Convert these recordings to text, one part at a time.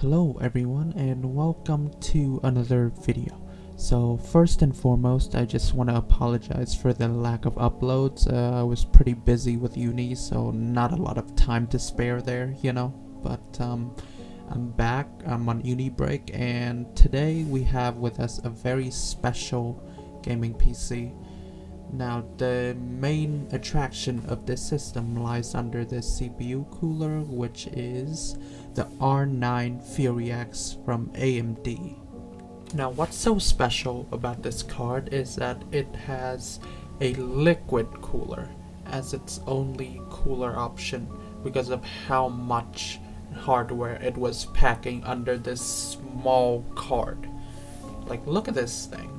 Hello everyone and welcome to another video. So first and foremost, I just want to apologize for the lack of uploads. I was pretty busy with uni, so not a lot of time to spare there, but I'm back. I'm on uni break, and today we have with us a very special gaming PC. Now, the main attraction of this system lies under the CPU cooler, which is the R9 Fury X from AMD. Now, what's so special about this card is that it has a liquid cooler as its only cooler option because of how much hardware it was packing under this small card. Like, look at this thing.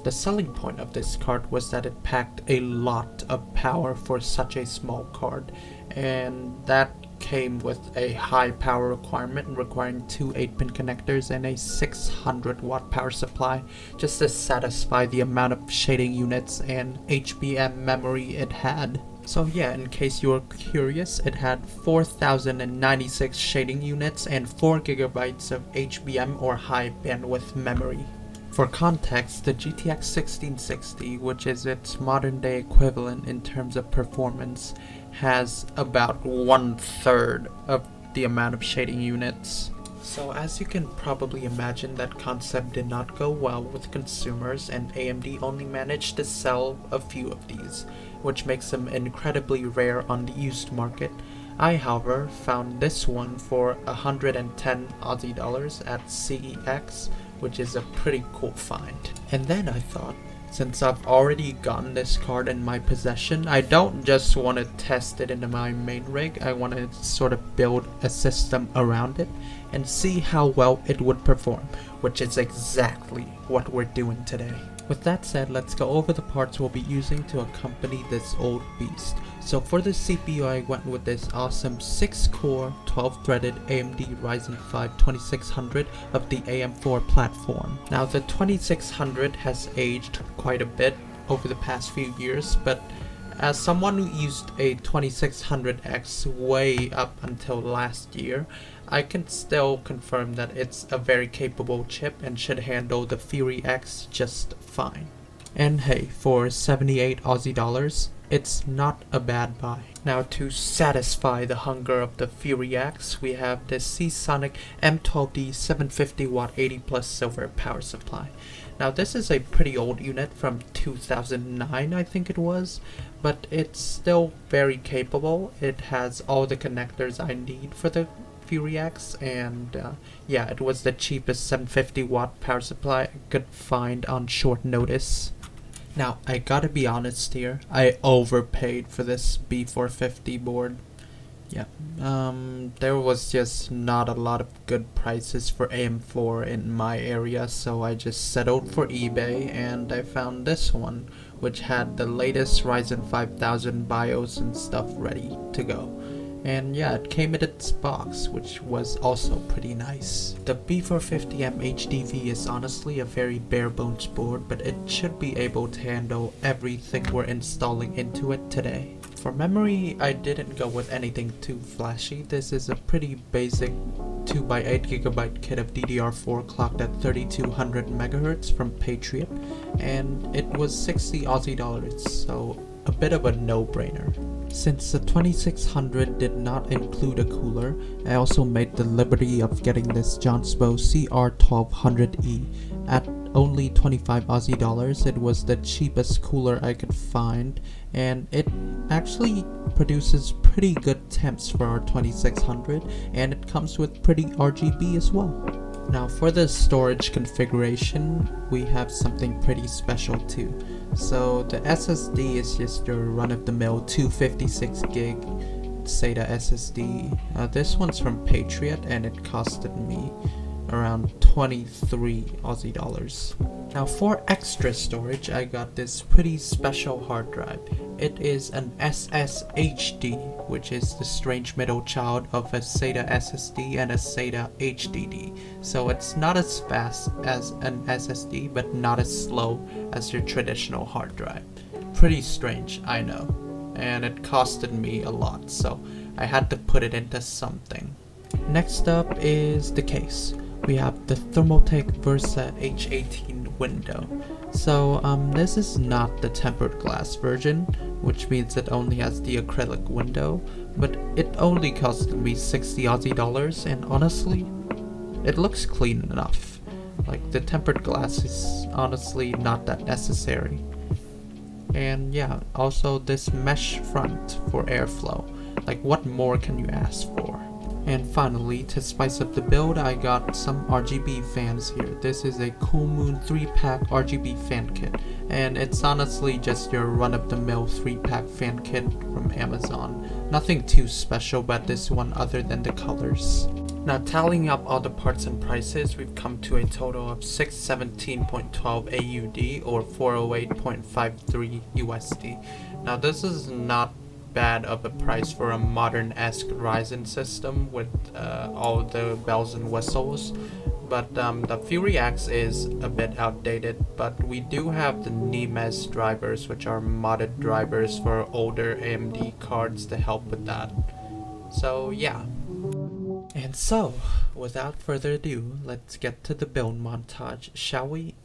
The selling point of this card was that it packed a lot of power for such a small card, and that came with a high power requirement requiring two 8-pin connectors and a 600 watt power supply just to satisfy the amount of shading units and HBM memory it had. So yeah, in case you were curious, it had 4096 shading units and 4 GB of HBM or high bandwidth memory. For context, the GTX 1660, which is its modern day equivalent in terms of performance, has about 1/3 of the amount of shading units. So as you can probably imagine, that concept did not go well with consumers, and AMD only managed to sell a few of these, which makes them incredibly rare on the used market. I, however, found this one for 110 Aussie dollars at CEX, which is a pretty cool find. And then I thought, since I've already gotten this card in my possession, I don't just want to test it into my main rig, I want to sort of build a system around it and see how well it would perform, which is exactly what we're doing today. With that said, let's go over the parts we'll be using to accompany this old beast. So for the CPU, I went with this awesome 6-core, 12-threaded AMD Ryzen 5 2600 of the AM4 platform. Now the 2600 has aged quite a bit over the past few years, but as someone who used a 2600X way up until last year, I can still confirm that it's a very capable chip and should handle the Fury X just fine. And hey, for 78 Aussie dollars, it's not a bad buy. Now, to satisfy the hunger of the Fury X, we have the Seasonic M12D 750 watt 80 plus silver power supply. Now, this is a pretty old unit from 2009, I think it was, but it's still very capable. It has all the connectors I need for the Fury X, and yeah, it was the cheapest 750 watt power supply I could find on short notice. Now, I gotta be honest here, I overpaid for this B450 board. Yeah, there was just not a lot of good prices for AM4 in my area, so I just settled for eBay, and I found this one, which had the latest Ryzen 5000 BIOS and stuff ready to go. And yeah, it came in its box, which was also pretty nice. The B450M HDV is honestly a very bare bones board, but it should be able to handle everything we're installing into it today. For memory, I didn't go with anything too flashy. This is a pretty basic 2x8GB kit of DDR4 clocked at 3200 MHz from Patriot, and it was 60 Aussie dollars, so a bit of a no-brainer. Since the 2600 did not include a cooler, I also made the liberty of getting this Johnspo CR1200E at only 25 Aussie dollars. It was the cheapest cooler I could find, and it actually produces pretty good temps for our 2600, and it comes with pretty RGB as well. Now for the storage configuration, we have something pretty special too. So the SSD is just your run-of-the-mill 256 gig SATA SSD. This one's from Patriot, and it costed me around 23 Aussie dollars. Now for extra storage, I got this pretty special hard drive. It is an SSHD, which is the strange middle child of a SATA SSD and a SATA HDD. So it's not as fast as an SSD, but not as slow as your traditional hard drive. Pretty strange, I know. And it costed me a lot, so I had to put it into something. Next up is the case. We have the Thermaltake Versa H18 window. So this is not the tempered glass version, which means it only has the acrylic window, but it only cost me 60 Aussie dollars, and honestly, it looks clean enough. Like, the tempered glass is honestly not that necessary. And yeah, also this mesh front for airflow. Like, what more can you ask for? And finally, to spice up the build, I got some RGB fans here. This is a Cool Moon 3-pack RGB fan kit, and it's honestly just your run-of-the-mill 3-pack fan kit from Amazon. Nothing too special about this one other than the colors. Now, tallying up all the parts and prices, we've come to a total of 617.12 AUD or 408.53 USD. Now, this is not bad of a price for a modern-esque Ryzen system with all the bells and whistles, but the Fury X is a bit outdated, but we do have the Nemes drivers, which are modded drivers for older AMD cards to help with that. So yeah. And so, without further ado, let's get to the build montage, shall we?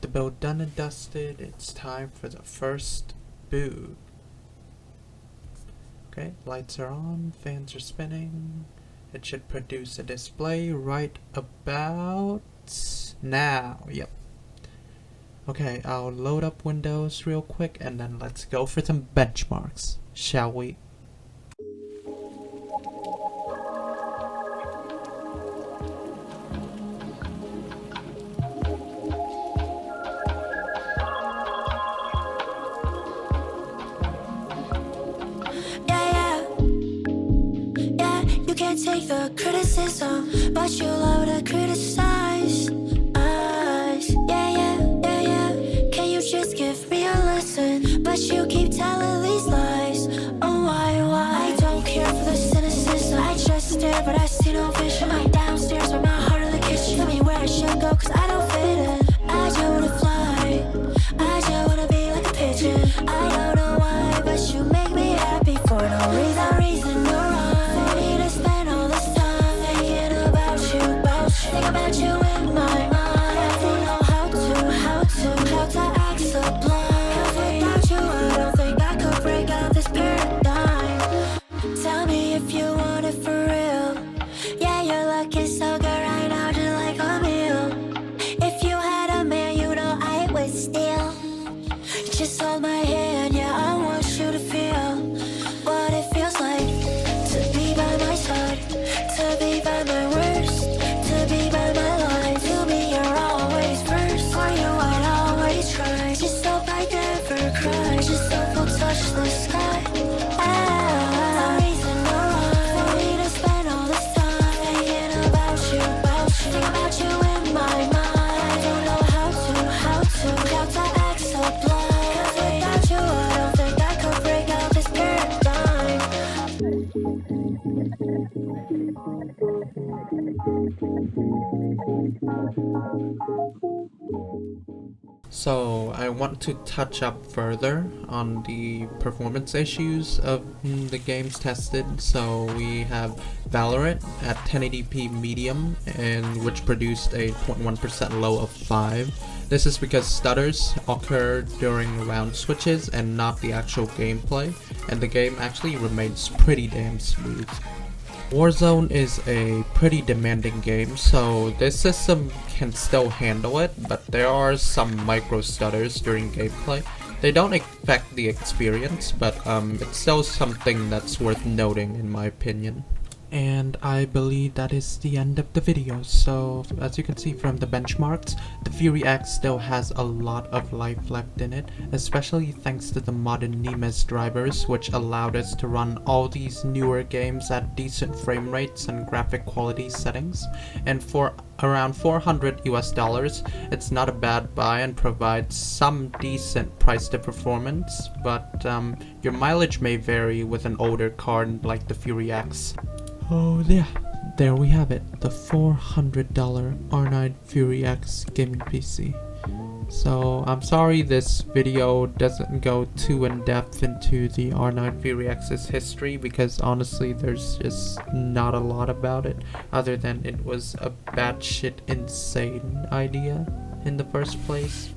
the build done and dusted, it's time for the first boot. Okay, lights are on, fans are spinning. It should produce a display right about now. Yep. Okay, I'll load up Windows real quick and then let's go for some benchmarks, shall we? Take the criticism, but you love to criticize us. Yeah. Can you just give me a listen? But you keep telling these lies. Oh, why? I don't care for the cynicism. I just stare, but I see no vision. I'm downstairs, but my heart in the kitchen. Tell me where I should go, cause I don't fit in. I just wanna fly. I just wanna be like a pigeon. I don't know why, but you make me happy for no reason no rhyme. Think about you in my mind. I don't know how to act sublime. Cause without you I don't think I could break out this paradigm. Tell me if you want it for real. Yeah, you're looking so good right now, just like a meal. If you had a man, you know I would steal. Just hold my hand, yeah, I want you to feel what it feels like to be by my side, to be by my worst, to be by my life, to be you're always first. For you I'd always try. Just hope I never cry. Just hope we'll touch the sky. No reason no rhyme for me to spend all this time thinking about you. Think about you in my mind. I don't know how to act so blind. Cause without you I don't think I could break out this paradigm. So I want to touch up further on the performance issues of the games tested. So we have Valorant at 1080p medium, and which produced a 0.1% low of 5. This is because stutters occur during round switches and not the actual gameplay, and the game actually remains pretty damn smooth. Warzone is a pretty demanding game, so this system can still handle it, but there are some micro stutters during gameplay. They don't affect the experience, but it's still something that's worth noting in my opinion. And I believe that is the end of the video. So as you can see from the benchmarks, the Fury X still has a lot of life left in it, especially thanks to the modern Nemes drivers, which allowed us to run all these newer games at decent frame rates and graphic quality settings. And for around $400 US, it's not a bad buy and provides some decent price to performance, but your mileage may vary with an older card like the Fury X. Oh yeah, there we have it, the $400 R9 Fury X gaming PC. So I'm sorry this video doesn't go too in depth into the R9 Fury X's history, because honestly there's just not a lot about it other than it was a batshit insane idea in the first place.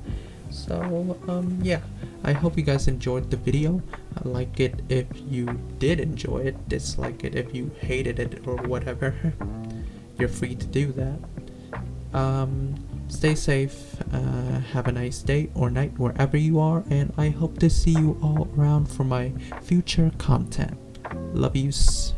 So yeah, I hope you guys enjoyed the video. Like it if you did enjoy it, dislike it if you hated it or whatever. You're free to do that. Stay safe, have a nice day or night wherever you are, and I hope to see you all around for my future content. Love yous.